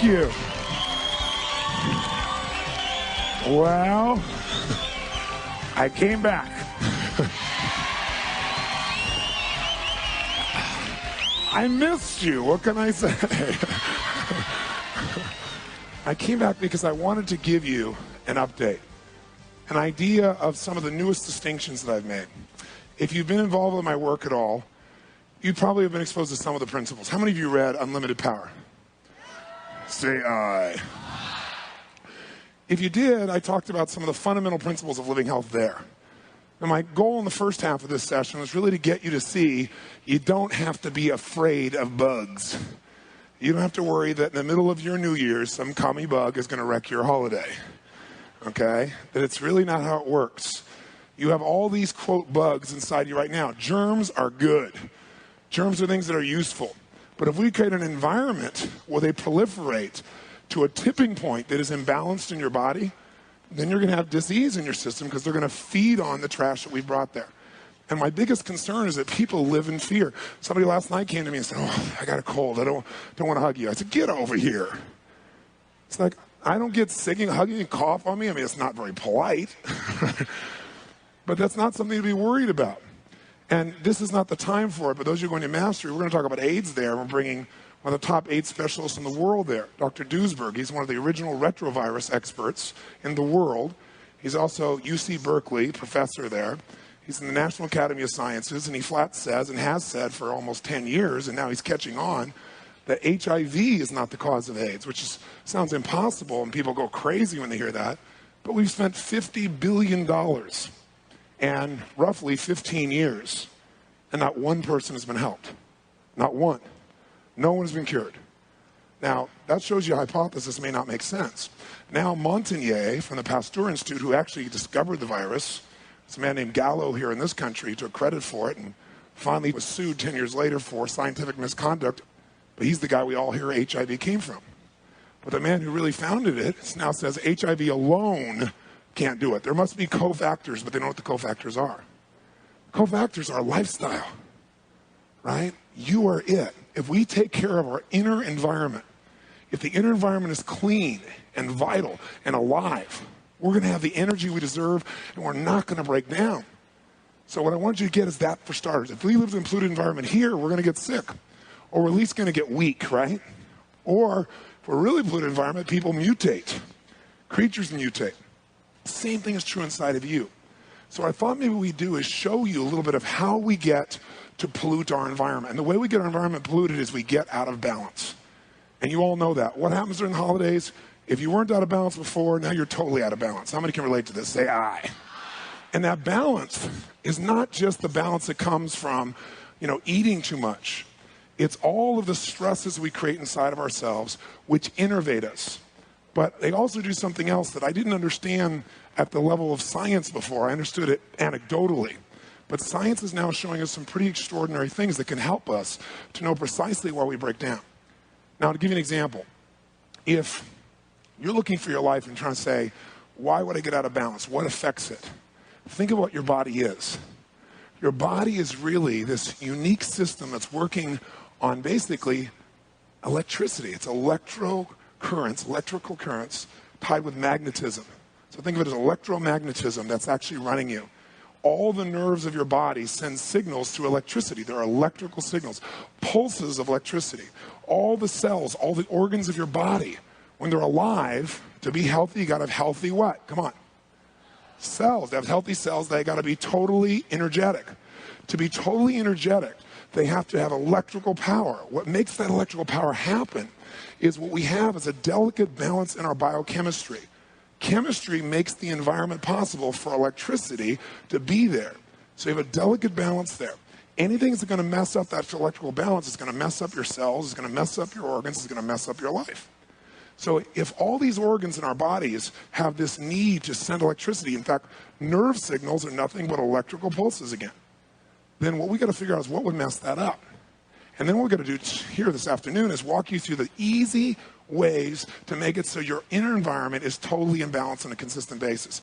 Thank you. Well, I came back. I missed you. What can I say? I came back because I wanted to give you an update, an idea of some of the newest distinctions that I've made. If you've been involved with my work at all, you probably have been exposed to some of the principles. How many of you read Unlimited Power? Say aye. If you did, I talked about some of the fundamental principles of living health there. And my goal in the first half of this session was really to get you to see you don't have to be afraid of bugs. You don't have to worry that in the middle of your New Year's, some commie bug is going to wreck your holiday. Okay? That it's really not how it works. You have all these, quote, bugs inside you right now. Germs are good. Germs are things that are useful. But if we create an environment where they proliferate to a tipping point that is imbalanced in your body, then you're going to have disease in your system because they're going to feed on the trash that we brought there. And my biggest concern is that people live in fear. Somebody last night came to me and said, oh, I got a cold. I don't want to hug you. I said, get over here. It's like, I don't get sick and hugging and cough on me. I mean, it's not very polite. But that's not something to be worried about. And this is not the time for it. But those of you going to Mastery, we're going to talk about AIDS there. We're bringing one of the top AIDS specialists in the world there, Dr. Duesberg. He's one of the original retrovirus experts in the world. He's also UC Berkeley professor there. He's in the National Academy of Sciences, and he flat says, and has said for almost 10 years, and now he's catching on, that HIV is not the cause of AIDS, which sounds impossible, and people go crazy when they hear that. But we've spent $50 billion and roughly 15 years, and not one person has been helped. Not one. No one has been cured. Now, that shows you a hypothesis may not make sense. Now, Montagnier from the Pasteur Institute, who actually discovered the virus, it's a man named Gallo here in this country, took credit for it, and finally was sued 10 years later for scientific misconduct. But he's the guy we all hear HIV came from. But the man who really founded it now says HIV alone can't do it. There must be cofactors, but they know what the cofactors are. Cofactors are lifestyle, right? You are it. If we take care of our inner environment, if the inner environment is clean and vital and alive, we're going to have the energy we deserve, and we're not going to break down. So what I want you to get is that for starters. If we live in a polluted environment here, we're going to get sick, or we're at least going to get weak, right? Or if we're a really polluted environment, people mutate. Creatures mutate. Same thing is true inside of you. So what I thought maybe we do is show you a little bit of how we get to pollute our environment. And the way we get our environment polluted is we get out of balance. And you all know that. What happens during the holidays? If you weren't out of balance before, now you're totally out of balance. How many can relate to this? Say aye. And that balance is not just the balance that comes from, eating too much. It's all of the stresses we create inside of ourselves which innervate us. But they also do something else that I didn't understand at the level of science before. I understood it anecdotally. But science is now showing us some pretty extraordinary things that can help us to know precisely where we break down. Now, to give you an example, if you're looking for your life and trying to say, why would I get out of balance? What affects it? Think of what your body is. Your body is really this unique system that's working on basically electricity. It's electrical currents tied with magnetism. So think of it as electromagnetism that's actually running you. All the nerves of your body send signals through electricity. There are electrical signals, pulses of electricity. All the cells, all the organs of your body, when they're alive, to be healthy, you got to have healthy what? Come on. Cells. To have healthy cells, they got to be totally energetic. To be totally energetic, they have to have electrical power. What makes that electrical power happen is what we have is a delicate balance in our biochemistry. Chemistry makes the environment possible for electricity to be there. So you have a delicate balance there. Anything that's going to mess up that electrical balance is going to mess up your cells, is going to mess up your organs, is going to mess up your life. So if all these organs in our bodies have this need to send electricity, in fact, nerve signals are nothing but electrical pulses again, then what we got to figure out is what would mess that up. And then what we're going to do here this afternoon is walk you through the easy ways to make it so your inner environment is totally in balance on a consistent basis.